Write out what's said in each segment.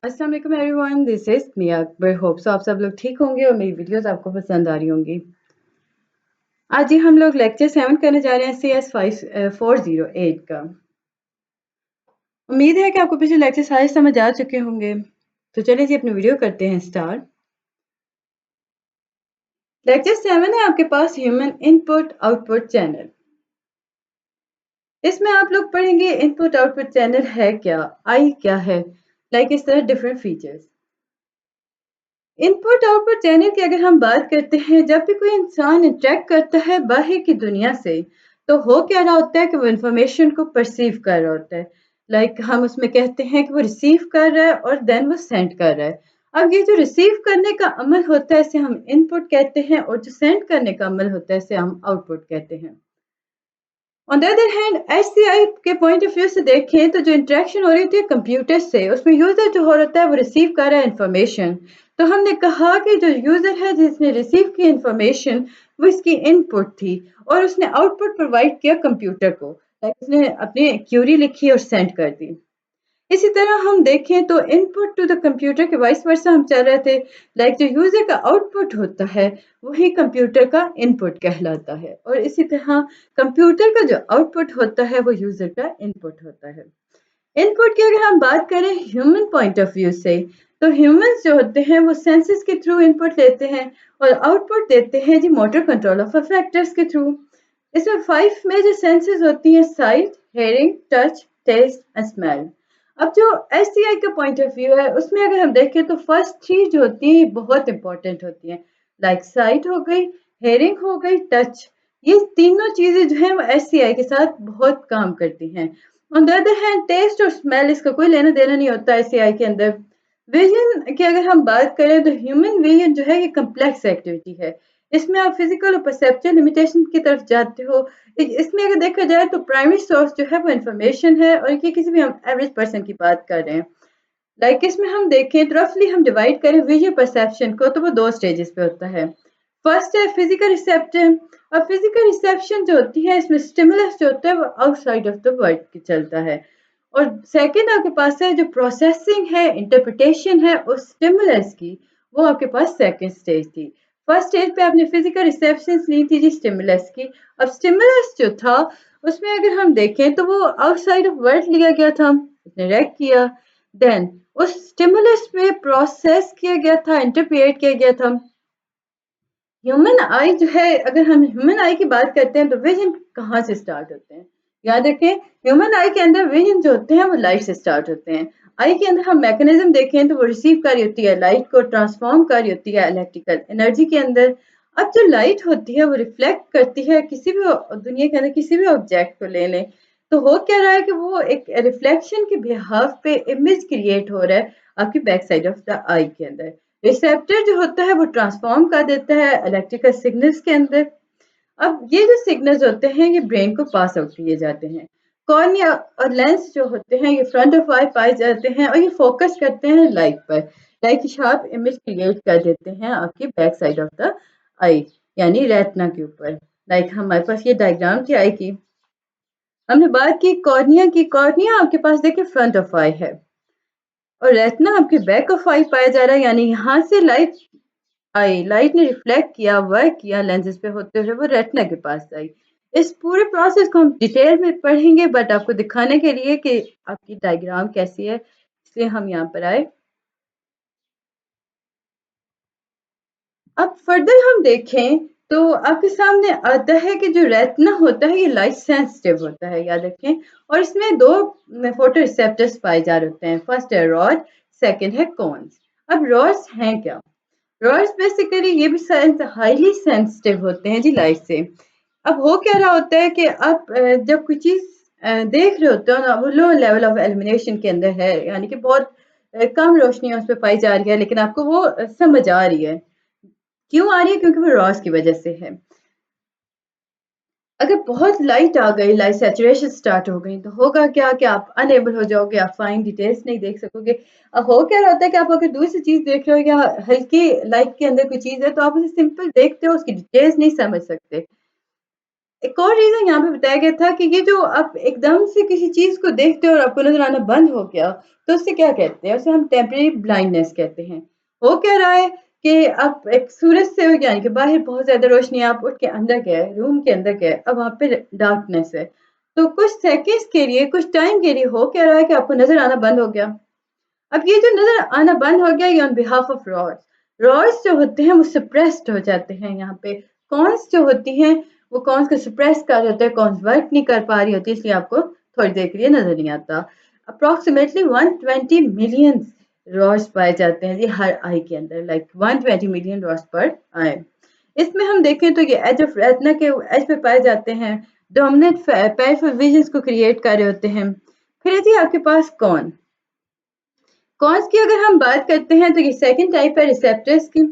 अस्सलाम वालेकुम everyone, this is me Akbar. Hope so आप सब लोग ठीक होंगे और मेरी वीडियोस आपको पसंद आ रही होंगी। आज ही हम लोग लेक्चर 7 करने जा रहे हैं CS 5408 का। उम्मीद है कि आपको पिछले लेक्चर सारे समझ आ चुके होंगे। तो चलिए जी अपनी वीडियो करते हैं स्टार्ट। लेक्चर 7 है आपके पास ह्यूमन इनपुट आउटपुट चैनल। इसमें आप लोग पढ़ेंगे इनपुट आउटपुट चैनल है क्या, आई क्या है, इस तरह different features. Input output channel की अगर हम बात करते हैं, जब भी कोई इंसान इंटरेक्ट करता है बाहर की दुनिया से, तो हो क्या रहा होता है कि वो इंफॉर्मेशन को परसीव कर रहा होता है। हम उसमें कहते हैं कि वो रिसीव कर रहा है और देन वो सेंड कर रहा है। अब ये जो रिसीव करने का अमल होता है इसे हम इनपुट कहते हैं, और जो सेंड करने का अमल होता है इसे हम आउटपुट कहते हैं। On the other hand HCI के पॉइंट ऑफ व्यू से देखें तो जो इंटरेक्शन हो रही होती है कंप्यूटर से, उसमें यूजर जो हो रहा है वो रिसीव कर रहा है इंफॉर्मेशन। तो हमने कहा कि जो यूजर है जिसने रिसीव की इंफॉर्मेशन वो इसकी इनपुट थी, और उसने आउटपुट प्रोवाइड किया कंप्यूटर को। उसने अपनी क्यूरी लिखी और सेंड कर दी। इसी तरह हम देखें तो इनपुट टू द कंप्यूटर के वाइस वर्सा हम चल रहे थे। जो यूजर का आउटपुट होता है वही कंप्यूटर का इनपुट कहलाता है, और इसी तरह कंप्यूटर का जो आउटपुट होता है वो यूजर का इनपुट होता है। इनपुट की अगर हम बात करें ह्यूमन पॉइंट ऑफ व्यू से, तो ह्यूमंस जो होते हैं वो सेंसेस के थ्रू इनपुट लेते हैं और आउटपुट देते हैं जी मोटर कंट्रोल ऑफ फैक्टर्स के थ्रू। इसमें 5 मेजर सेंसेस होती हैं: sight, hearing, touch, taste and smell. अब जो एचसीआई का पॉइंट ऑफ व्यू है उसमें अगर हम देखें तो फर्स्ट 3 जो होती हैं बहुत इंपॉर्टेंट होती हैं। साइट हो गई, हेयरिंग हो गई, टच। ये तीनों चीजें जो हैं वो एचसीआई के साथ बहुत काम करती हैं। On the other hand taste और स्मेल इसका कोई लेना देना नहीं होता एचसीआई के अंदर। विजन की अगर हम बात करें तो ह्यूमन विजन जो है ये कम्प्लेक्स एक्टिविटी है। इसमें आप फिजिकल और परसेप्चुअल लिमिटेशन की तरफ जाते हो। इसमें अगर देखा जाए तो प्राइमरी सोर्स जो है वो इंफॉर्मेशन है, और ये किसी भी हम एवरेज पर्सन की बात कर रहे हैं। इसमें हम देखें तो रफली हम डिवाइड करें विजुअल परसेप्शन को, तो वो 2 स्टेजेस पे होता है। फर्स्ट है फिजिकल रिसेप्शन। और फिजिकल रिसेप्शन जो होती है इसमें स्टिमुलस जो होता है वो आउटसाइड ऑफ द वर्ल्ड की चलता है। और सेकंड आपके पास है जो प्रोसेसिंग है, इंटरप्रिटेशन है उस स्टिमुलस की, वो आपके पास सेकंड स्टेज थी। फर्स्ट स्टेज पे आपने फिजिकल रिसेप्शन ली थी जी स्टिमुलस की। अब स्टिमुलस जो था उसमें अगर हम देखें तो वो आउटसाइड ऑफ वर्ल्ड लिया गया था, उसने रिएक्ट किया, देन उस स्टिमुलस पे प्रोसेस किया गया था, इंटरप्रिएट किया गया था। ह्यूमन आई जो है, अगर हम ह्यूमन आई की बात करते हैं तो विजन कहाँ से स्टार्ट होते हैं? याद रखें, ह्यूमन आई के अंदर विजन जो होते हैं वो लाइट से स्टार्ट होते हैं। आई के अंदर हम मैकेनिज्म देखें तो वो रिसीव कर रही होती है लाइट को, ट्रांसफॉर्म कर रही होती है इलेक्ट्रिकल एनर्जी के अंदर। अब जो लाइट होती है वो रिफ्लेक्ट करती है किसी भी दुनिया के अंदर किसी भी ऑब्जेक्ट को ले लें, तो हो क्या रहा है कि वो एक रिफ्लेक्शन के बिहाफ पे इमेज क्रिएट हो रहा है आपकी बैक साइड ऑफ द आई के अंदर। रिसेप्टर जो होता है वो ट्रांसफॉर्म कर देता है इलेक्ट्रिकल सिग्नल्स के अंदर। अब ये जो सिग्नल्स होते हैं ये ब्रेन को पास आउट किए जाते हैं। कॉर्निया और लेंस जो होते हैं ये फ्रंट ऑफ आई पाए जाते हैं, और ये फोकस करते हैं लाइट पर। लाइट की शार्प इमेज क्रिएट कर देते हैं आपकी बैक साइड ऑफ द आई, यानी रेटिना के ऊपर। हमारे पास ये डायग्राम थी आई की। हमने बात की कॉर्निया की। कॉर्निया आपके पास देखिए फ्रंट ऑफ आई है, और रेटिना आपके बैक ऑफ आई पाया जा रहा है, यानी यहाँ से लाइट ने रिफ्लेक्ट किया, वर्क किया लेंसेज पे होते हुए वो रेटिना के पास आई। इस पूरे प्रोसेस को हम डिटेल में पढ़ेंगे, बट आपको दिखाने के लिए कि आपकी डायग्राम कैसी है इसलिए हम यहाँ पर आए। अब फर्दर हम देखें तो आपके सामने आता है कि जो रेटिना होता है ये लाइट सेंसिटिव होता है, याद रखें। और इसमें 2 फोटो रिसेप्टर्स पाए जा रहे होते हैं। फर्स्ट है रॉड, सेकंड है कोन्स। अब रॉड्स हैं क्या? रॉड्स बेसिकली ये भी हाईली सेंसिटिव होते हैं जी लाइट से। अब हो क्या रहा होता है कि आप जब कोई चीज देख रहे होते हो ना, वो लो लेवल ऑफ एलिमिनेशन के अंदर है, यानी कि बहुत कम रोशनी उस पर पाई जा रही है, लेकिन आपको वो समझ आ रही है। क्यों आ रही है? क्योंकि वो रॉस की वजह से है। अगर बहुत लाइट आ गई, लाइट सैचुरेशन स्टार्ट हो गई, तो होगा क्या कि आप अनएबल हो जाओगे, आप फाइन डिटेल्स नहीं देख सकोगे। अब हो क्या होता है कि आप अगर दूसरी चीज देख रहे हो या हल्की लाइट के अंदर कोई चीज है तो आप उसे सिंपल देखते हो, उसकी डिटेल्स नहीं समझ सकते। एक और रीज़न यहाँ पे बताया गया था कि ये जो आप एकदम से किसी चीज़ को देखते हो और आपको नज़र आना बंद हो गया, तो उसे क्या कहते हैं? उसे हम टेम्परेरी ब्लाइंडनेस कहते हैं। हो क्या रहा है कि आप एक सूरज से यानी कि बाहर बहुत ज़्यादा रोशनी आप उठ के अंदर गए, रूम के अंदर गए, अब वहाँ पे डार्कनेस है। तो कुछ सेकंड्स के लिए, कुछ टाइम के लिए हो क्या रहा है कि आपको नज़र आना बंद हो गया। अब ये जो नज़र आना बंद हो गया ये on behalf of rods. Rods जो होते हैं वो सप्रेस्ड हो जाते हैं यहाँ पे। कॉन्स जो होती हैं वो कॉन्स को सप्रेस कर देते हैं, कॉन्स वर्क नहीं कर पा रही होती इसलिए आपको थोड़ी देर के लिए नज़र नहीं आता। अप्रॉक्सीमेटली 120 मिलियन रॉड्स पाए जाते हैं जी हर आई के अंदर, लाइक 120 मिलियन रॉड्स पर आई। इसमें हम देखें तो ये एज ऑफ रेटिना के एज पे पाए जाते हैं, डोमिनेंट पेरिफेरल विजन को क्रिएट कर रहे होते हैं। फिर है जी आपके पास कॉन। कॉन्स की अगर हम बात करते हैं तो ये सेकंड टाइप है रिसेप्टर्स की।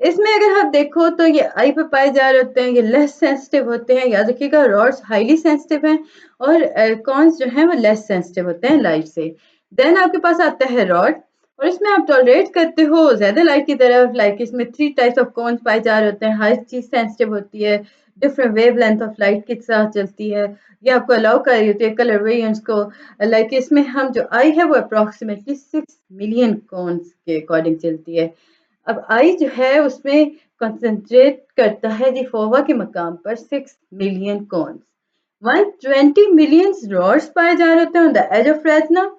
इसमें अगर आप देखो तो ये आई पे पाए जा रहे होते हैं, ये लेस सेंसिटिव होते हैं। याद रखिएगा रॉड्स हाईली सेंसिटिव हैं और कॉन्स जो हैं वो लेस सेंसिटिव होते हैं लाइट से। देन आपके पास आता है रॉड और इसमें आप टॉलरेट करते हो ज़्यादा लाइट की तरफ, लाइक इसमें 3 टाइप्स ऑफ कॉन्स पाए जा रहे होते हैं। हर चीज़ सेंसिटिव होती है, डिफरेंट वेवलेंथ ऑफ लाइट के साथ चलती है। ये आपको अलाउ कर रही होती है कलर वेरिएंट्स को। लाइक इसमें हम जो आई है वो अप्रॉक्सीमेटली 6 मिलियन कॉन्स के अकॉर्डिंग चलती है। अब आई जो है उसमें कंसंट्रेट करता है जी फोवा के मकाम पर 6 मिलियन कॉन्स। 120 मिलियन रॉड्स पाए जा रहे होते हैं on the edge of retina.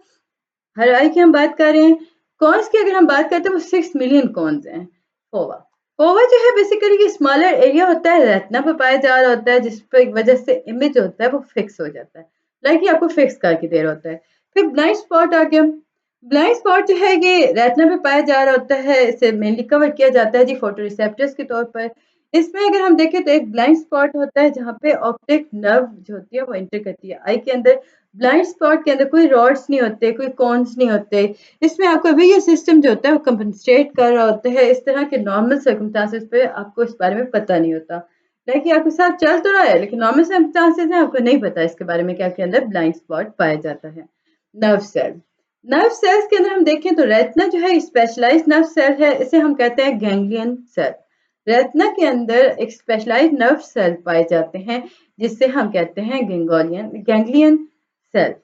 हर आई की हम बात कर रहे हैं। कॉन्स की अगर हम बात करते हैं वो 6 मिलियन कॉन्स हैं। फोवा फोवा जो है बेसिकली ये स्मॉलर एरिया होता है, रेटिना पे पाया जा रहा होता है जिस पर वजह से इमेज होता है वो फिक्स हो जाता है, लाइक ये आपको फिक्स करके दे रहा होता है। फिर ब्लाइंड स्पॉट आ गया। ब्लाइंड स्पॉट जो है ये रेटिना पे पाया जा रहा होता है, इसे मेनली कवर किया जाता है जी फोटो रिसेप्टर्स के तौर पर। इसमें अगर हम देखें तो एक ब्लाइंड स्पॉट होता है जहाँ पे ऑप्टिक नर्व जो होती है वो एंटर करती है आई के अंदर। ब्लाइंड स्पॉट के अंदर कोई रॉड्स नहीं होते, कोई कॉन्स नहीं होते। इसमें आपका विजुअल सिस्टम जो होता है वो कंपनसेट कर रहा होता है। इस तरह के नॉर्मल सर्कमस्टांसेस पे आपको इस बारे में पता नहीं होता, लाइक आपके साथ चल तो रहा है लेकिन नॉर्मल सर्कमस्टांसेस हैं आपको नहीं पता इसके बारे में कि आपके अंदर ब्लाइंड स्पॉट पाया जाता है। Nerve cell. नर्व सेल्स के अंदर हम देखें तो रेटिना जो है स्पेशलाइज्ड नर्व सेल है, इसे हम कहते हैं गैंग्लियन सेल। रेटिना के अंदर एक स्पेशलाइज्ड नर्व सेल पाए जाते हैं जिससे हम कहते हैं गैंग्लियन सेल।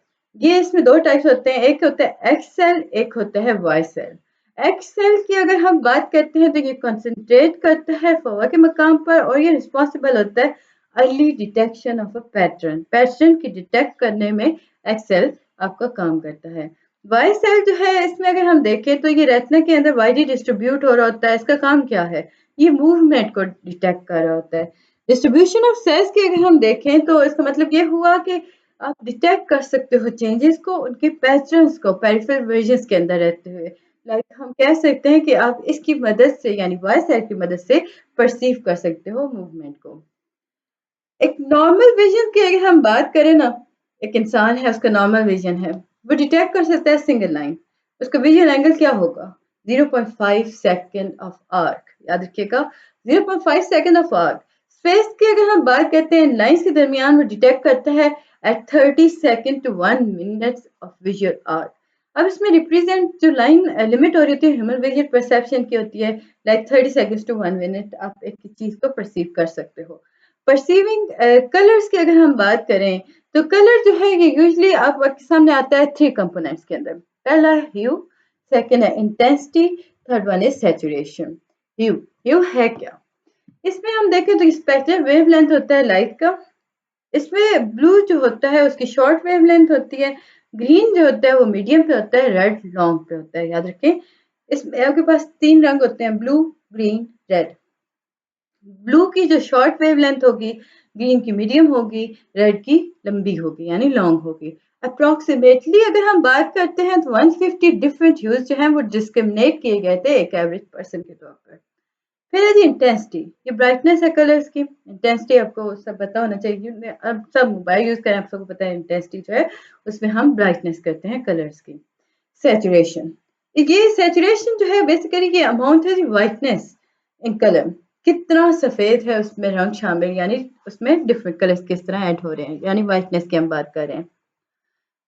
ये इसमें 2 टाइप्स होते हैं, एक होता है एक्स सेल, एक होता है वाई सेल। एक्स सेल की अगर हम बात करते हैं तो ये कंसंट्रेट करता है फोवा के मकाम पर और ये रिस्पॉन्सिबल होता है early detection of a pattern. Pattern की डिटेक्ट करने में एक्स सेल आपका काम करता है। वाई सेल जो है इसमें अगर हम देखें तो ये रेटिना के अंदर वाइडली डिस्ट्रीब्यूट हो रहा होता है। इसका काम क्या है? ये मूवमेंट को डिटेक्ट कर रहा होता है। डिस्ट्रीब्यूशन ऑफ सेल्स की अगर हम देखें तो इसका मतलब ये हुआ कि आप डिटेक्ट कर सकते हो चेंजेस को, उनके पैटर्न्स को पेरिफेरल विजन्स के अंदर रहते हुए। लाइक हम कह सकते हैं कि आप इसकी मदद से यानी वाई सेल की मदद से परसीव कर सकते हो मूवमेंट को। एक नॉर्मल विजन की अगर हम बात करें ना, एक इंसान है उसका नॉर्मल विजन है, वो डिटेक्ट कर सकता है सिंगल लाइन। उसका विजन एंगल क्या होगा? 0.5 सेकेंड ऑफ आर्क। याद रखिएगा 0.5 सेकेंड ऑफ आर्क। स्पेस की अगर हम बात करते हैं लाइंस के दरमियान वो डिटेक्ट करता है at 30 second to 1 minute of visual arc. अब इसमें रिप्रेजेंट जो लाइन लिमिट हो रही होती है ह्यूमन विजन परसेप्शन की होती है, लाइक 30 सेकेंड्स टू 1 मिनट आप एक चीज को परसीव कर सकते हो। परसीविंग कलर्स की अगर हम बात करें तो कलर जो है ये यूजली आपके सामने आता है 3 कंपोनेंट्स के अंदर। पहला है ह्यू, सेकंड है intensity, third one is saturation. Hue hue है क्या? इसमें हम देखें तो स्पेक्ट्रल वेवलेंथ होता है लाइट का। इसमें ब्लू जो होता है उसकी शॉर्ट वेवलेंथ होती है, ग्रीन जो होता है वो मीडियम पे होता है, रेड लॉन्ग पे होता है। याद रखें इसमें आपके पास 3 रंग होते हैं, ब्लू, ग्रीन, रेड। ब्लू की जो शॉर्ट वेवलेंथ होगी, ग्रीन की मीडियम होगी, रेड की लंबी होगी यानी लॉन्ग होगी। अप्रॉक्सीमेटली अगर हम बात करते हैं तो 150 डिफरेंट ह्यूज जो हैं वो डिस्क्रिमिनेट किए गए थे एक एवरेज पर्सन के तौर पर। फिर है जी इंटेंसिटी, ये ब्राइटनेस है कलर्स की। इंटेंसिटी आपको सब पता होना चाहिए, अब सब मोबाइल यूज करें आप सबको पता है इंटेंसिटी जो है उसमें हम ब्राइटनेस करते हैं कलर्स की। सैचुरेशन, ये सैचुरेशन जो है बेसिकली ये अमाउंट है जी वाइटनेस इन कलर, कितना सफेद है उसमें रंग शामिल, यानी उसमें डिफरेंट कलर्स किस तरह ऐड हो रहे हैं, यानी वाइटनेस की हम बात कर रहे हैं।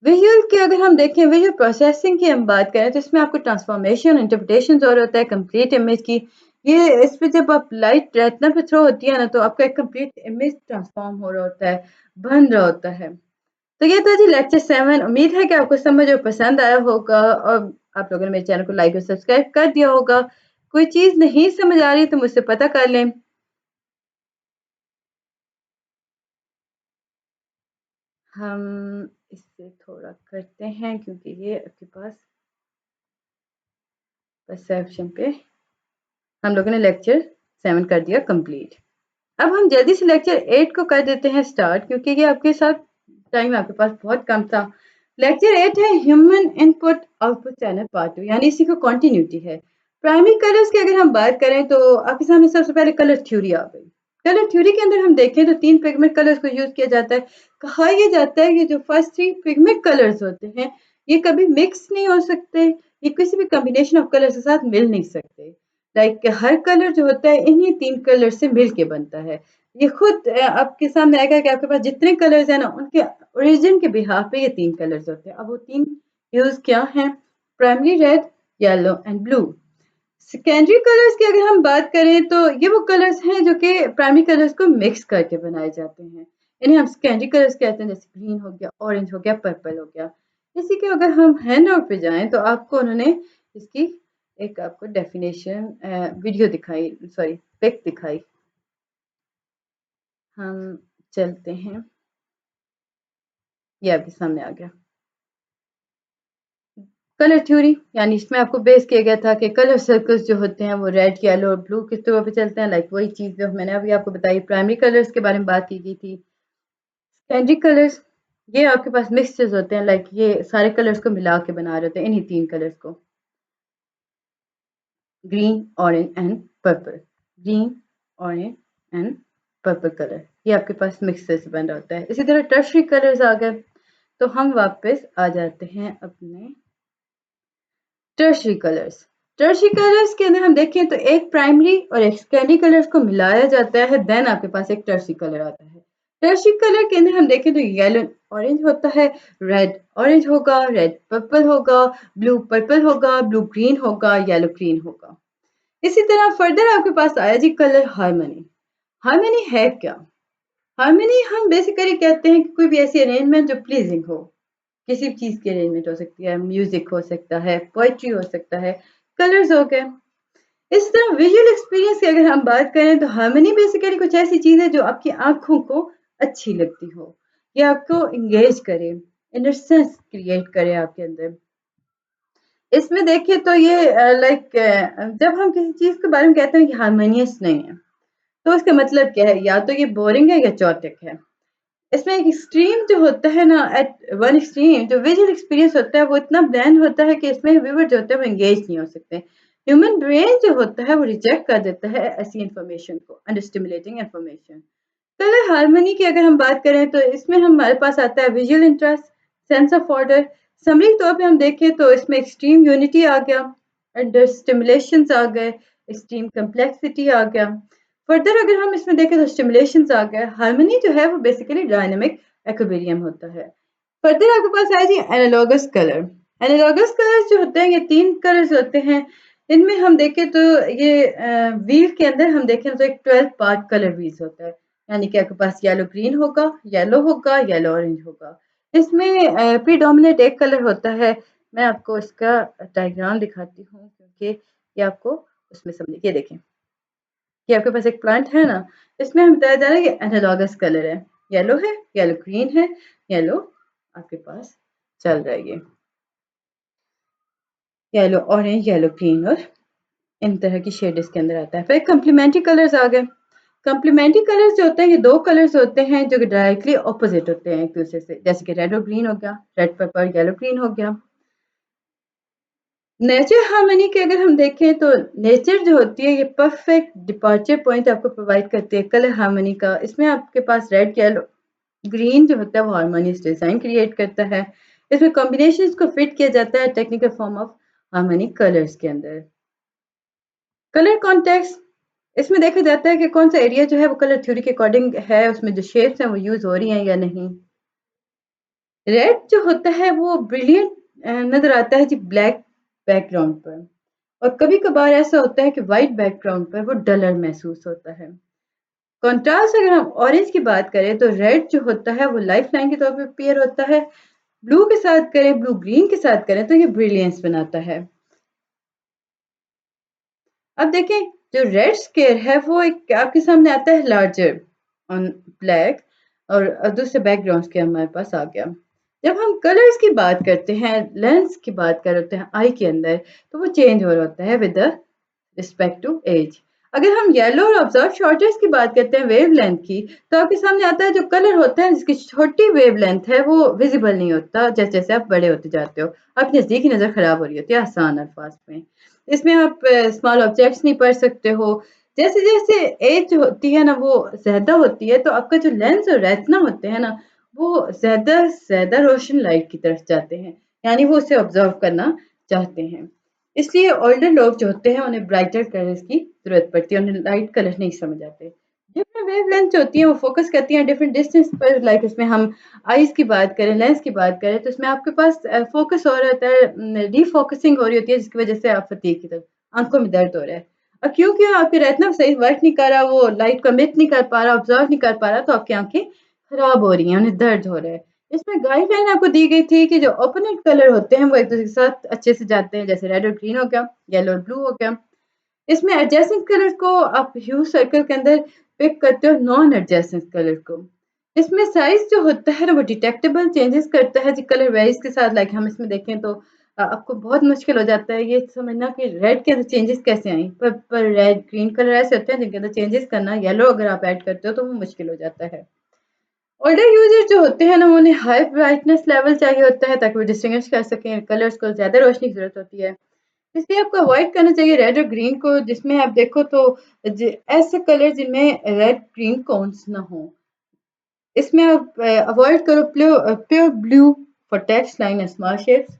विजुअल की अगर हम देखें, विजुअल प्रोसेसिंग की हम बात करें तो इसमें आपको ट्रांसफॉर्मेशन इंटरप्रिटेशन और होता है कंप्लीट इमेज की। ये इस पे जब आप लाइट रेटिना पे थ्रो होती है ना तो आपका एक कंप्लीट इमेज ट्रांसफॉर्म हो रहा होता है, बन रहा होता है। तो ये था जी लेक्चर 7। उम्मीद है कि आपको समझ और पसंद आया होगा और आप लोगों ने मेरे चैनल को लाइक और सब्सक्राइब कर दिया होगा। कोई चीज़ नहीं समझ आ रही तो मुझसे पता कर लें। हम इससे थोड़ा करते हैं क्योंकि ये आपके पास परसेप्शन पे हम लोगों ने लेक्चर 7 कर दिया कंप्लीट। अब हम जल्दी से लेक्चर 8 को कर देते हैं स्टार्ट क्योंकि ये आपके साथ टाइम आपके पास बहुत कम था। लेक्चर 8 है human input output channel part 2 यानी इसी को कंटिन्यूटी है। प्राइमरी कलर्स की अगर हम बात करें तो आपके सामने सबसे पहले कलर थ्योरी आ गई। कलर थ्योरी के अंदर हम देखें तो 3 पिगमेंट कलर्स को यूज किया जाता है। कहा यह जाता है कि जो फर्स्ट 3 पिगमेंट कलर्स होते हैं ये कभी मिक्स नहीं हो सकते, ये किसी भी कॉम्बिनेशन ऑफ कलर्स के साथ मिल नहीं सकते। लाइक हर कलर जो होता है इन्हीं 3 कलर से मिल के बनता है। ये खुद आपके सामने आएगा कि आपके पास जितने कलर्स हैं ना उनके ओरिजिन के बिहाफ पे ये 3 कलर्स होते हैं। अब वो 3 ह्यूज क्या हैं? Primary red, yellow and blue. Secondary colours की अगर हम बात करें तो ये वो कलर्स हैं जो कि प्राइमरी कलर्स को मिक्स करके बनाए जाते हैं। इन्हें हम सेकेंडरी कलर्स कहते हैं, जैसे ग्रीन हो गया, ऑरेंज हो गया, पर्पल हो गया। इसी के अगर हम हैंड आउट पे जाएं तो आपको उन्होंने इसकी एक आपको डेफिनेशन वीडियो दिखाई, सॉरी पिक दिखाई। हम चलते हैं, ये आपके सामने आ गया। कलर थ्योरी यानी इसमें आपको बेस किया गया था कि कलर सर्कल्स जो होते हैं वो रेड, येलो और ब्लू किस तरह पे चलते हैं। लाइक वही चीज़ जो मैंने अभी आपको बताई, प्राइमरी कलर्स के बारे में बात की गई थी। सेकेंडरी कलर्स ये आपके पास मिक्सचर्स होते हैं, लाइक ये सारे कलर्स को मिला के बना रहे होते हैं, इन्हीं 3 कलर्स को, green, orange and purple. Green, orange and purple colour ये आपके पास मिक्सचर से बन रहा होता है। इसी तरह टर्शरी कलर्स आ गए तो हम वापस आ जाते हैं अपने टर्शरी कलर्स। टर्शरी कलर्स के अंदर हम देखें तो एक प्राइमरी और एक सेकेंडरी कलर्स को मिलाया जाता है, देन आपके पास एक टर्शरी कलर आता है। टर्शरी कलर के अंदर हम देखें तो येलो ऑरेंज होता है, रेड ऑरेंज होगा, रेड पर्पल होगा, ब्लू पर्पल होगा, ब्लू ग्रीन होगा, येलो ग्रीन होगा। इसी तरह फर्दर आपके पास आया जी कलर हार्मनी। हार्मनी है क्या? हार्मनी हम बेसिकली कहते हैं कि कोई भी ऐसी अरेंजमेंट जो प्लीजिंग हो। किसी भी चीज़ की अरेंजमेंट हो सकती है, म्यूजिक हो सकता है, पोएट्री हो सकता है, कलर्स हो गए। इस तरह विजुअल एक्सपीरियंस की अगर हम बात करें तो हार्मनी बेसिकली कुछ ऐसी चीज़ है जो आपकी आँखों को अच्छी लगती हो, या आपको एंगेज करे, इनर सेंस क्रिएट करे आपके अंदर। इसमें देखिए तो ये जब हम किसी चीज़ के बारे में कहते हैं कि हार्मोनियस नहीं है, तो उसका मतलब क्या है? या तो ये बोरिंग है या चॉटिक है। इसमें एक एक्सट्रीम जो होता है ना, एट वन एक्सट्रीम जो विजुअल एक्सपीरियंस होता है वो इतना ब्लैंड होता है कि इसमें व्यूअर जो होते हैं वो एंगेज नहीं हो सकते। ह्यूमन ब्रेन जो होता है वो रिजेक्ट कर देता है ऐसी इंफॉर्मेशन को, under stimulating information. Colour harmony की अगर हम बात करें तो इसमें हमारे पास आता है visual interest, sense of order. Summary तौर पे हम देखें तो इसमें एक्सट्रीम यूनिटी आ गया, अंडर स्टिमुलेशंस आ गए, एक्सट्रीम कम्प्लेक्सिटी आ गया। फर्दर अगर हम इसमें देखें तो स्टिमुलेशंस आ गए। हार्मनी जो है वो बेसिकली डायनामिक एक्विलिब्रियम होता है। फर्दर आपके पास आया जी एनालॉगस कलर। एनालॉगस कलर्स जो होते हैं ये 3 कलर्स होते हैं। इनमें हम देखें तो ये व्हील के अंदर हम देखें तो एक 12 पार्ट कलर व्हील्स होता है। यानी कि आपके पास येलो ग्रीन होगा, येलो होगा, येलो ऑरेंज होगा। इसमें प्रीडोमिनेंट एक कलर होता है। मैं आपको इसका डायग्राम दिखाती हूँ क्योंकि ये आपको उसमें समझ, ये देखें कि आपके पास एक प्लांट है ना, इसमें हमें बताया जा रहा है कि एनालॉगस कलर है, येलो है, येलो ग्रीन है, येलो आपके पास चल रहा है, ये येलो ऑरेंज, येलो ग्रीन और इन तरह की शेड इसके अंदर आता है। फिर कम्प्लीमेंट्री कलर्स आ गए। कम्प्लीमेंट्री कलर्स जो होते हैं ये 2 कलर्स होते हैं जो कि डायरेक्टली ऑपोजिट होते हैं एक दूसरे से, जैसे कि रेड और ग्रीन हो गया, रेड पर्पल येलो ग्रीन हो गया। नेचर हार्मनी के अगर हम देखें तो नेचर जो होती है ये परफेक्ट डिपार्चर पॉइंट आपको प्रोवाइड करती है कलर हार्मनी का। इसमें आपके पास रेड, येलो, ग्रीन जो होता है वो हार्मोनियस डिजाइन क्रिएट करता है। इसमें कॉम्बिनेशंस को फिट किया जाता है technical form of harmonic colours के अंदर। कलर कॉन्टेक्स्ट इसमें देखा जाता है कि कौन सा एरिया जो है वो कलर थ्योरी के अकॉर्डिंग है, उसमें जो शेड्स हैं वो यूज हो रही हैं या नहीं। रेड जो होता है वो ब्रिलियंट नजर आता है जी ब्लैक बैकग्राउंड पर, और कभी कभार ऐसा होता है कि वाइट बैकग्राउंड पर वो डलर महसूस होता है। कंट्रास्ट अगर हम ऑरेंज की बात करें तो रेड जो होता है वो लाइफ लाइन के तौर पे अपीयर होता है। ब्लू के साथ करें, ब्लू ग्रीन के साथ करें तो ये ब्रिलियंस बनाता है। अब देखें, जो रेड स्केयर है वो एक आपके सामने आता है लार्जर ऑन ब्लैक, और दूसरे बैकग्राउंड के हमारे पास आ गया। जब हम कलर्स की बात करते हैं, लेंस की बात करते हैं आई के अंदर, तो वो चेंज हो रहा होता है with the respect to age. अगर हम येलो और ऑब्जर्व शॉर्टेज की बात करते हैं वेव लेंथ की, तो आपके सामने आता है जो कलर होता है जिसकी छोटी वेव लेंथ है वो विजिबल नहीं होता जैसे जैसे आप बड़े होते जाते हो। आपकी नज़दीकी नज़र खराब हो रही होती है आसान अल्फाज में। इसमें आप स्मॉल ऑब्जेक्ट्स नहीं पढ़ सकते हो। जैसे जैसे एज होती है ना वो ज़्यादा होती है, तो आपका जो लेंस और रेटिना होते हैं ना वो ज़्यादा ज़्यादा रोशन लाइट की तरफ जाते हैं, यानी वो उसे ऑब्जर्व करना चाहते हैं। इसलिए ओल्डर लोग जो होते हैं उन्हें ब्राइटर कलर्स की ज़रूरत पड़ती है, उन्हें लाइट कलर नहीं समझ आते। डिफरेंट वेवलेंथ जो होती हैं वो फोकस करती हैं डिफरेंट डिस्टेंस पर। लाइक इसमें हम आइज़ की बात करें, लेंस की बात करें, तो इसमें आपके पास फोकस हो रहा होता है, डीफोकसिंग हो रही होती है जिसकी वजह से आप फटीग की तरफ आँखों में दर्द हो रहा है। और क्योंकि आपके रेटिना सही वर्क नहीं कर रहा, वो लाइट को एमिट नहीं कर पा रहा, ऑब्जर्व नहीं कर पा रहा, तो आपकी आँखें खराब हो रही हैं, उन्हें दर्द हो रहा है। इसमें गाइडलाइन आपको दी गई थी कि जो ओपोनेंट कलर होते हैं वो एक दूसरे के साथ अच्छे से जाते हैं, जैसे रेड और ग्रीन हो गया, येलो और ब्लू हो गया। इसमें एडजेसेंट कलर को आप ह्यू सर्कल के अंदर पिक करते हो नॉन एडजेसेंट कलर को। इसमें साइज जो होता है ना वो डिटेक्टेबल चेंजेस करता है जी कलर वेरीज के साथ। लाइक हम इसमें देखें तो आपको बहुत मुश्किल हो जाता है ये समझना कि रेड के अंदर चेंजेस कैसे आई, पर रेड ग्रीन कलर ऐसे होते हैं जिनके अंदर चेंजेस करना, येलो अगर आप ऐड करते हो तो वो मुश्किल हो जाता है। ओल्डर यूजर जो होते हैं ना उन्हें हाई ब्राइटनेस लेवल चाहिए होता है ताकि वो डिस्टिंग्विश कर सकें, कलर्स को ज़्यादा रोशनी की ज़रूरत होती है। इसलिए आपको अवॉइड करना चाहिए रेड और ग्रीन को, जिसमें आप देखो तो ऐसे कलर जिनमें रेड ग्रीन कोन्स ना हो। इसमें आप अवॉइड करो pure blue for text line and small shapes.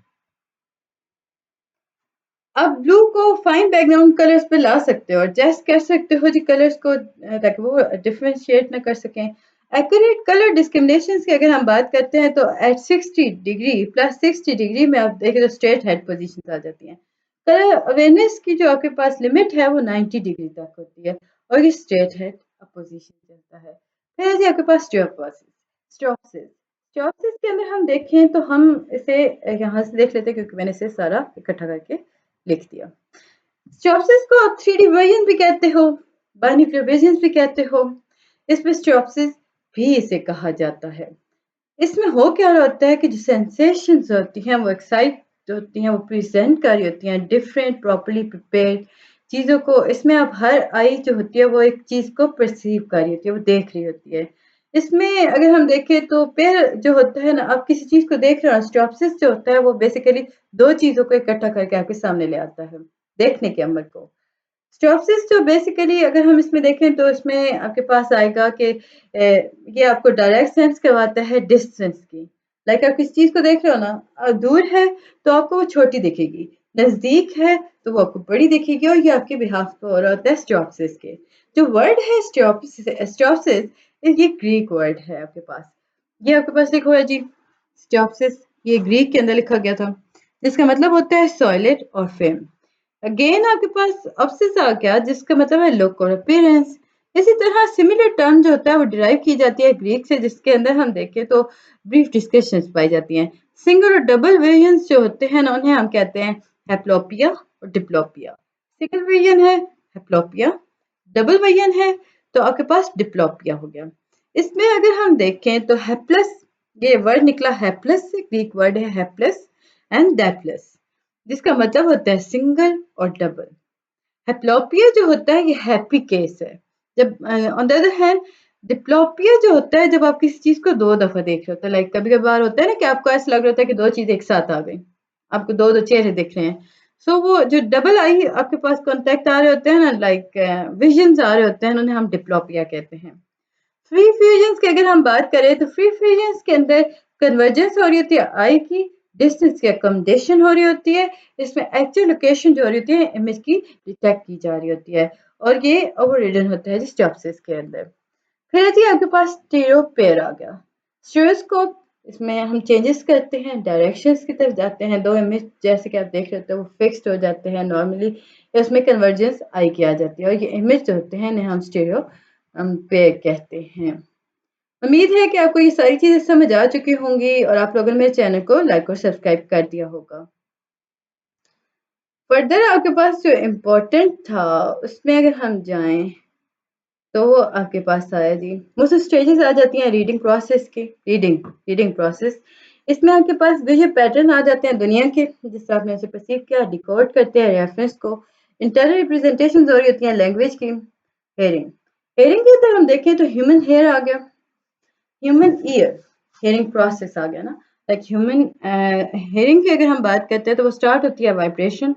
आप ब्लू को फाइन बैकग्राउंड कलर्स पे ला सकते हो और एडजस्ट कर सकते हो जी कलर्स को, ताकि वो डिफरेंशिएट ना कर सकें। एक्यूरेट कलर डिस्क्रिमिनेशन की अगर हम बात करते हैं तो एट 60 डिग्री प्लस 60 डिग्री में आप देखें तो स्ट्रेट हेड पोजीशन आ जाती हैं। कलर अवेयरनेस की जो आपके पास लिमिट है वो 90 डिग्री तक होती है और ये स्ट्रेट हेड पोजीशन चलता है। फिर है जी आपके पास स्ट्रोप्सिस। स्ट्रोप्सिस के अंदर हम देखें तो हम इसे यहाँ से देख लेते हैं क्योंकि मैंने इसे सारा इकट्ठा करके लिख दिया। स्ट्रोप्सिस को आप 3D विजन भी कहते हो, बाइनोकुलर विजन भी कहते हो। इसमें स्ट्रोप्सिस भी इसे कहा जाता है। इसमें हो क्या रहा होता है कि जो सेंसेशंस होती हैं वो एक्साइट होती हैं, वो प्रेजेंट कर रही होती हैं डिफरेंट प्रॉपर्ली प्रिपेयर्ड चीज़ों को। इसमें अब हर आई जो होती है वो एक चीज़ को परसीव कर रही होती है, वो देख रही होती है। इसमें अगर हम देखें तो पेयर जो होता है ना, आप किसी चीज़ को देख रहे हो, स्टॉप्सिस जो होता है वो बेसिकली दो चीज़ों को इकट्ठा करके आपके सामने ले आता है, देखने के अमल को। स्टॉप्सिस जो बेसिकली अगर हम इसमें देखें तो इसमें आपके पास आएगा कि ये आपको डायरेक्ट सेंस करवाता है डिस्टेंस की। लाइक आप किसी चीज़ को देख रहे हो ना, दूर है तो आपको वो छोटी दिखेगी, नज़दीक है तो वो आपको बड़ी दिखेगी, और ये आपके बिहाफ पे हो रहा होता है स्टॉप्सिस के। जो वर्ड है स्टॉप्सिस, ये ग्रीक वर्ड है आपके पास। ये आपके पास लिखा हुआ है जी स्टॉप्सिस, ये ग्रीक के अंदर लिखा गया था, जिसका मतलब होता है सॉलिड और फेम। अगेन आपके पास ऑब्सेस आ गया जिसका मतलब है लुक और अपीयरेंस। इसी तरह सिमिलर टर्म जो होता है वो डिराइव की जाती है ग्रीक से, जिसके अंदर हम देखें तो ब्रीफ डिस्कशंस पाई जाती हैं। सिंगल और डबल वेरिएंट्स जो होते हैं ना उन्हें हम कहते हैं हैप्लोपिया और डिप्लोपिया। सिंगल वेरिएंट है हैप्लोपिया, डबल वेरिएंट है तो आपके पास डिप्लोपिया हो गया। इसमें अगर हम देखें तो हैप्लस, ये वर्ड निकला हैप्लस से, ग्रीक वर्ड है हैप्लस एंड दैप्लस, जिसका मतलब होता है सिंगल और डबल। हैप्लोपिया जो होता है ये हैप्पी केस है। जब on the other hand diplopia जो होता है जब आप किसी चीज को दो दफा देख रहे होते हैं। लाइक कभी कभार होता है ना कि आपको ऐसा लग रहा होता है कि दो चीज एक साथ आ गई, आपको दो दो चेहरे दिख रहे हैं। सो वो जो डबल आई आपके पास कॉन्टेक्ट आ रहे होते हैं ना, लाइक विजन्स आ रहे होते हैं, उन्हें हम डिप्लोपिया कहते हैं। फ्री फ्यूजन्स की अगर हम बात करें तो फ्री फ्यूजन्स के अंदर कन्वर्जेंस हो रही होती है आई की, डिस्टेंस की अकोमोडेशन हो रही होती है। इसमें एक्चुअल लोकेशन जो हो रही होती है इमेज की डिटेक्ट की जा रही होती है, और ये ओवर रिडन होता है जिस स्टॉप्सिस के अंदर। फिर जी आपके पास स्टीरियो पेयर आ गया। स्टीरियोस्कोप इसमें हम चेंजेस करते हैं, डायरेक्शंस की तरफ जाते हैं। 2 इमेज जैसे कि आप देख रहे होते हैं वो फिक्स्ड हो जाते हैं नॉर्मली, इसमें कन्वर्जेंस आई की आ जाती है और ये इमेज जो होते हैं इन्हें हम स्टीरियो पेयर कहते हैं। उम्मीद है कि आपको ये सारी चीज़ें समझ आ चुकी होंगी और आप लोगों ने मेरे चैनल को लाइक और सब्सक्राइब कर दिया होगा। फर्दर आपके पास जो इम्पोर्टेंट था उसमें अगर हम जाएँ तो वो आपके पास आया जी। मोस्ट स्टेजेस आ जाती हैं रीडिंग प्रोसेस की, रीडिंग प्रोसेस। इसमें आपके पास विजुअल पैटर्न आ जाते हैं दुनिया के, जिससे आपने उसे परसीव किया, डिकोड करते हैं रेफरेंस को। इंटरनल रिप्रेजेंटेशंस हो रही होती हैं लैंग्वेज की। हेयरिंग, हेयरिंग की अगर हम देखें तो ह्यूमन हेयर आ गया, ह्यूमन ईयर, हेयरिंग प्रोसेस आ गया ना। लाइक ह्यूमन हेयरिंग की अगर हम बात करते हैं तो वो स्टार्ट होती है वाइब्रेशन,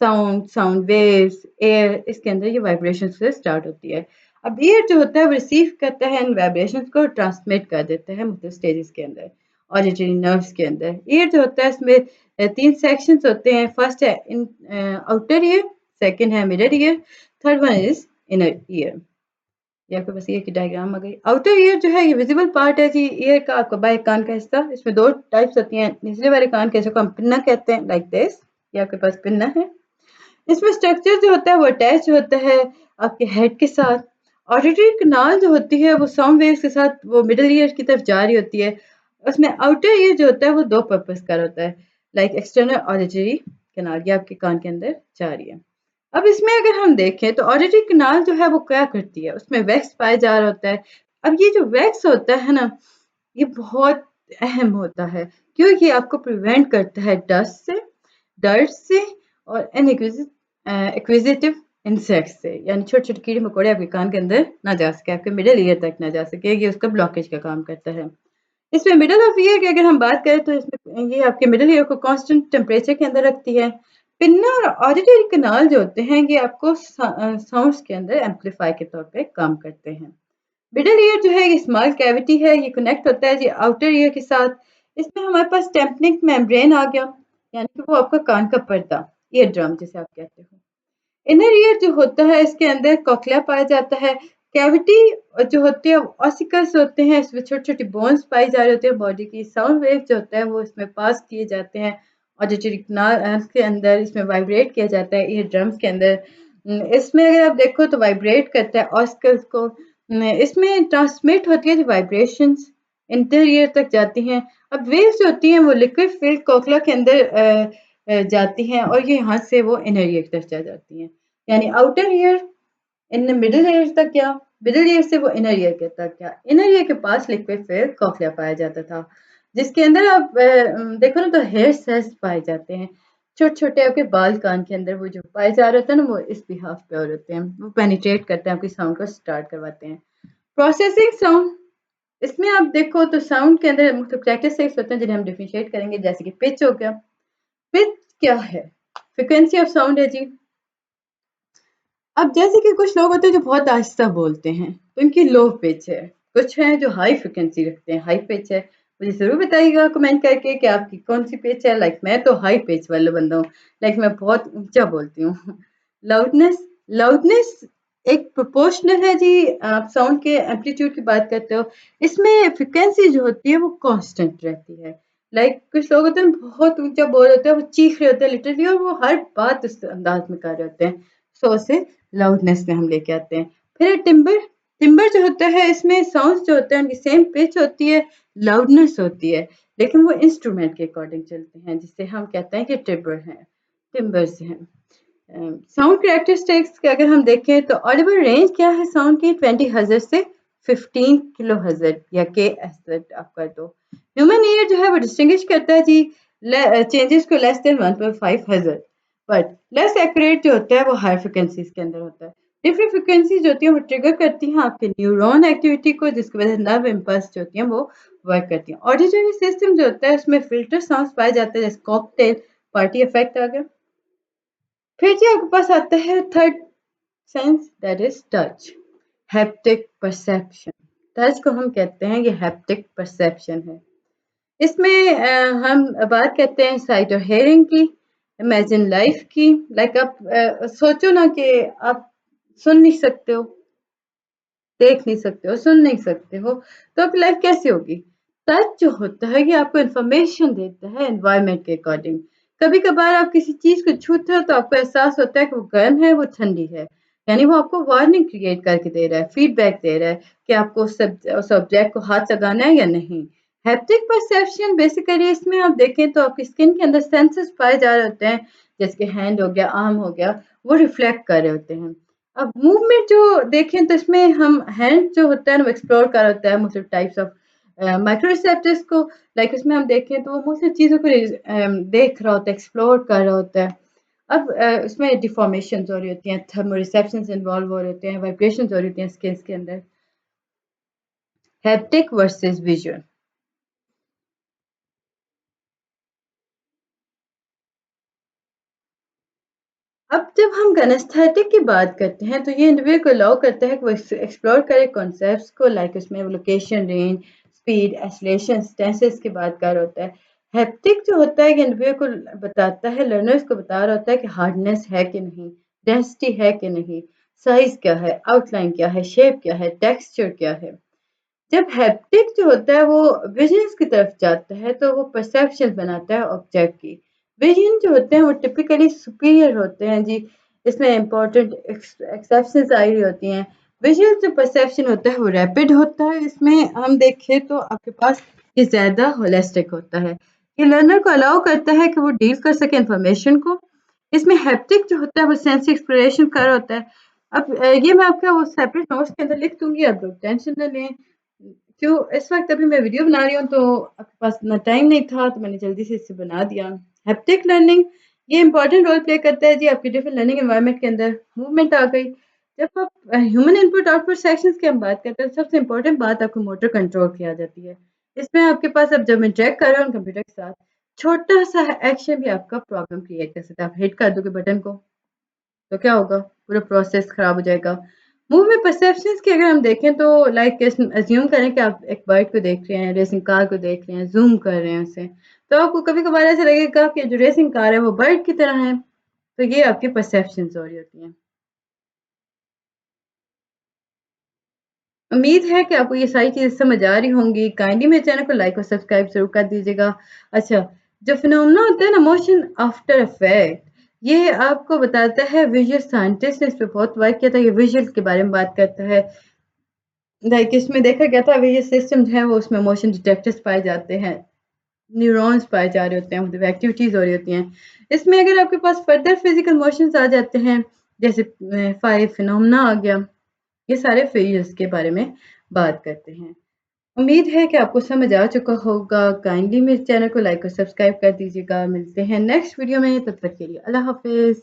साउंड वेव्स, एयर, इसके अंदर ये वाइब्रेशन से स्टार्ट होती है। अब ईयर जो होता है वो रिसीव करता है इन वाइब्रेशंस को, ट्रांसमिट कर देता है मुख्तलिफ स्टेजेस के अंदर, ऑडिटरी नर्व्स के अंदर। ईयर जो होता है इसमें 3 सेक्शंस होते हैं। फर्स्ट है इन आउटर ईयर, सेकंड है middle ear, third one is inner ear. ये आपके पास ईयर की डायग्राम आ गई। आउटर ईयर जो है ये विजिबल पार्ट है जी ईयर का, आपका बाएं कान का हिस्सा। इसमें 2 टाइप्स होती हैं, निचले वाले कान के हिस्से को हम पिन्ना कहते हैं, लाइक दिस, ये आपके पास पिन्ना है। इसमें स्ट्रक्चर जो होता है वो अटैच होता है आपके हेड के साथ। ऑडिटरी कनाल जो होती है वो साउंड वेव्स के साथ वो मिडल ईयर की तरफ जा रही होती है। उसमें आउटर ईयर जो होता है वो 2 पर्पस का होता है, लाइक एक्सटर्नल ऑडिटरी कनाल, ये आपके कान के अंदर जा रही है। अब इसमें अगर हम देखें तो ऑडिटरी कनाल जो है वो क्या करती है, उसमें वैक्स पाया जा रहा होता है। अब ये जो वैक्स होता है ना, ये बहुत अहम होता है क्योंकि ये आपको प्रिवेंट करता है डस्ट से, डर्ट से और एक्विजिटिव इंसेक्ट से, यानी छोटे छोटे कीड़े मकोड़े आपके कान के अंदर ना जा सके, आपके मिडल ईयर तक ना जा सके, ये उसका ब्लॉकेज का काम करता है। इसमें मिडल ऑफ ईयर की अगर हम बात करें तो इसमें ये आपके मिडल ईयर को कांस्टेंट टेम्परेचर के अंदर रखती है। पिन्ना और ऑडिटरी कनाल जो होते हैं ये आपको साउंड्स के अंदर एम्पलीफाई के तौर पे काम करते हैं। मिडल ईयर जो है ये स्मॉल कैविटी है, ये कनेक्ट होता है जी आउटर ईयर के साथ। इसमें हमारे पास टेम्पनिक मेम्ब्रेन आ गया, यानी कि वो आपका कान का पर्दा, ईयर ड्रम जिसे आप कहते हो। इनर ईयर जो होता है इसके अंदर कोक्लिया पाया जाता है। कैविटी जो होती है ऑसिकल्स होते हैं, इसमें छोटी छोटी बोन्स पाई जा रही होती है बॉडी की। साउंड वेव जो होता है वो इसमें पास किए जाते हैं ऑडिटरी कनाल के अंदर, इसमें वाइब्रेट किया जाता है ईयर ड्रम्स के अंदर। इसमें अगर आप देखो तो वाइब्रेट करता है ऑसिकल्स को। इसमें ट्रांसमिट होती है वाइब्रेशंस, इंटर ईयर तक जाती हैं। अब वेव्स जो होती हैं वो लिक्विड फील्ड कोकला के अंदर जाती हैं और ये यहाँ से वो इनर ईयर की तरफ जा जाती हैं, यानी outer year in middle ear तक गया, मिडिल ईयर से वो इनर ईयर के तक गया। इनर ईयर के पास लिक्विड फिल्म कॉक्लिया पाया जाता था, जिसके अंदर आप देखो ना तो हेयर सेल्स पाए जाते हैं, छोटे छोटे आपके बाल कान के अंदर वो जो पाए जा रहे होते हैं ना, वो इस बिहाफ पे और होते हैं, वो पेनिट्रेट करते हैं, आपकी साउंड को स्टार्ट करवाते हैं। प्रोसेसिंग साउंड, इसमें आप देखो तो साउंड के अंदर मुख्तलिफ कैरेक्टरिस्टिक्स होते हैं जिन्हें हम डिफरेंशिएट करेंगे, जैसे कि पिच हो गया। पिच क्या है? फ्रिक्वेंसी ऑफ साउंड है जी। अब जैसे कि कुछ लोग होते हैं जो बहुत आहिस्ता बोलते हैं तो इनकी लो पिच है, कुछ हैं जो हाई फ्रिक्वेंसी रखते हैं, हाई पिच है। मुझे ज़रूर बताइएगा कमेंट करके कि आपकी कौन सी पिच है। लाइक मैं तो हाई पिच वाला बंदा हूँ, लाइक मैं बहुत ऊंचा बोलती हूँ। लाउडनेस, लाउडनेस एक प्रोपोर्शनल है जी। आप साउंड के एम्पलीट्यूड की बात करते हो, इसमें फ्रिक्वेंसी जो होती है वो कांस्टेंट रहती है। लाइक कुछ लोग होते हैं बहुत ऊंचा बोल रहे होते हैं, वो चीख रहे होते हैं लिटरली, और वो हर बात उस अंदाज में कर रहे होते हैं, सो उसे लाउडनेस में हम लेके आते हैं। फिर टिम्बर, टिम्बर जो होता है इसमें साउंड्स जो होते हैं उनकी सेम पिच होती है, लाउडनेस होती है, लेकिन वो इंस्ट्रूमेंट के अकॉर्डिंग चलते हैं, जिससे हम कहते हैं कि टिम्बर हैं, टिम्बर्स हैं। साउंड कैरेक्टरिस्टिक्स के अगर हम देखें तो ऑडिबल रेंज क्या है साउंड की, 20 हर्ट्ज से 15 किलो हर्ट्ज या के एज आप कर दो। ह्यूमन ईयर जो है वो डिस्टिंग्विश करता है जी चेंजेस को less than 1.5 hertz, but less accurate जो होता है वो हाई फ्रिक्वेंसीज के अंदर होता है। डिफरेंट फ्रिक्वेंसीज जो होती हैं वो ट्रिगर करती हैं आपके न्यूरॉन एक्टिविटी को, जिसकी वजह से नर्व इम्पल्स जो होती हैं वो वर्क करती हैं। ऑडिटरी सिस्टम जो होता है उसमें फिल्टर साउंड्स पाए जाते हैं, जैसे कॉकटेल, पार्टी इफेक्ट आ गया। फिर जी आपके पास आता है third sense, that is touch, haptic perception. Touch को हम कहते हैं ये हैप्टिक परसेप्शन है। इसमें हम बात करते हैं साइट और हेयरिंग की, इमेजिन लाइफ की। लाइक आप सोचो ना कि आप सुन नहीं सकते हो, देख नहीं सकते हो, सुन नहीं सकते हो, तो आपकी लाइफ कैसी होगी? टच जो होता है ये आपको इन्फॉर्मेशन देता है एनवायरनमेंट के अकॉर्डिंग। कभी कभार आप किसी चीज को छूते हो तो आपको एहसास होता है कि वो गर्म है, वो ठंडी है। यानी वो आपको वार्निंग क्रिएट करके दे रहा है, फीडबैक दे रहा है कि आपको उस ऑब्जेक्ट को हाथ लगाना है या नहीं। हैप्टिक परसेप्शन बेसिकली इसमें आप देखें तो आपकी स्किन के अंदर सेंसेस पाए जा रहे होते हैं, जैसे कि हैंड हो गया, आर्म हो गया, वो रिफ्लेक्ट कर रहे होते हैं। अब मूवमेंट जो देखें तो इसमें हम हैंड जो होता है ना वो एक्सप्लोर कर रहा होता है मुख्तलिफ टाइप्स ऑफ माइक्रो रिसेप्टर्स को। लाइक उसमें हम देखें तो वो मुख्तलिफ चीज़ों को देख रहा होता है, एक्सप्लोर कर रहा होता है। अब उसमें डिफॉर्मेशन हो रही होती हैं, थर्मो रिसेप्शन इन्वॉल्व हो रहे होते हैं, वाइब्रेशन हो रही होती हैं स्किन के अंदर। Haptic versus visual. अब जब हम गैनेस्थेटिक की बात करते हैं तो ये इंडिविजुअल को अलाउ करता है कि वो एक्सप्लोर करे कॉन्सेप्ट्स को, लाइक उसमें लोकेशन, रेंज, स्पीड, एसलेशन, स्टेंसेस की बात कर रहा होता है। हैप्टिक जो होता है कि इंडिविजुअल को बताता है, लर्नर्स को बता रहा होता है कि हार्डनेस है कि नहीं, डेंसिटी है कि नहीं, साइज क्या है, आउटलाइन क्या है, शेप क्या है, टेक्सचर क्या है। जब हैप्टिक जो होता है वो विजन्स की तरफ जाता है तो वो परसेप्शन बनाता है ऑब्जेक्ट की। विजन जो होते हैं वो टिपिकली सुपीरियर होते हैं जी। इसमें इंपॉर्टेंट एक्सेप्शंस आ रही होती हैं। विजुअल जो परसेप्शन होता है वो रैपिड होता है। इसमें हम देखें तो आपके पास ये ज़्यादा होलिस्टिक होता है। ये लर्नर को अलाउ करता है कि वो डील कर सके इंफॉर्मेशन को। इसमें हैप्टिक जो होता है वो सेंस एक्सप्लोरेशन कर होता है। अब ये मैं आपका वो सेपरेट नोट्स के अंदर लिख दूंगी, आप लोग टेंशन न लें। क्यों इस वक्त अभी मैं वीडियो बना रही हूँ तो आपके पास इतना टाइम नहीं था तो मैंने जल्दी से इसे बना दिया। हैप्टिक लर्निंग ये इंपॉर्टेंट रोल प्ले करता है जी आपकी डिफरेंट लर्निंग एनवायरनमेंट के अंदर। मूवमेंट आ गई। जब आप ह्यूमन इनपुट आउटपुट सेक्शंस की हम बात करते हैं तो सबसे इंपॉर्टेंट बात आपको मोटर कंट्रोल की आ जाती है। इसमें आपके पास अब जब इंटरेक्ट कर रहे हो कंप्यूटर के साथ, छोटा सा एक्शन भी आपका प्रॉब्लम क्रिएट कर सकता है। आप हिट कर दोगे बटन को तो क्या होगा, पूरा प्रोसेस खराब हो जाएगा। मूव में परसेप्शंस की अगर हम देखें तो लाइक अज्यूम करें कि आप एक बर्ड को देख रहे हैं, रेसिंग कार को देख रहे हैं, जूम कर रहे हैं उसे, तो आपको कभी कभार ऐसा लगेगा कि जो रेसिंग कार है वो बर्ड की तरह है। तो ये आपकी परसेप्शंस हो रही होती हैं। उम्मीद है कि आपको ये सारी चीज़ें समझ आ रही होंगी। काइंडली मेरे चैनल को लाइक और सब्सक्राइब ज़रूर कर दीजिएगा। अच्छा, जो फिनोमेना होता है ना मोशन आफ्टर इफेक्ट, ये आपको बताता है, विजुअल साइंटिस्ट ने इस पे बहुत वर्क किया था, ये विजुअल के बारे में बात करता है। लाइक इसमें देखा गया था विजुअल सिस्टम जो है वो उसमें मोशन डिटेक्टर्स पाए जाते हैं, न्यूरॉन्स पाए जा रहे होते हैं, मतलब एक्टिविटीज़ हो रही होती हैं। इसमें अगर आपके पास फर्दर फिजिकल मोशंस आ जाते हैं, जैसे 5 फिनोमेना आ गया, ये सारे फेजेस के बारे में बात करते हैं। उम्मीद है कि आपको समझ आ चुका होगा। काइंडली मेरे चैनल को लाइक और सब्सक्राइब कर दीजिएगा। मिलते हैं नेक्स्ट वीडियो में, तब तक के लिए अल्लाह हाफिज़।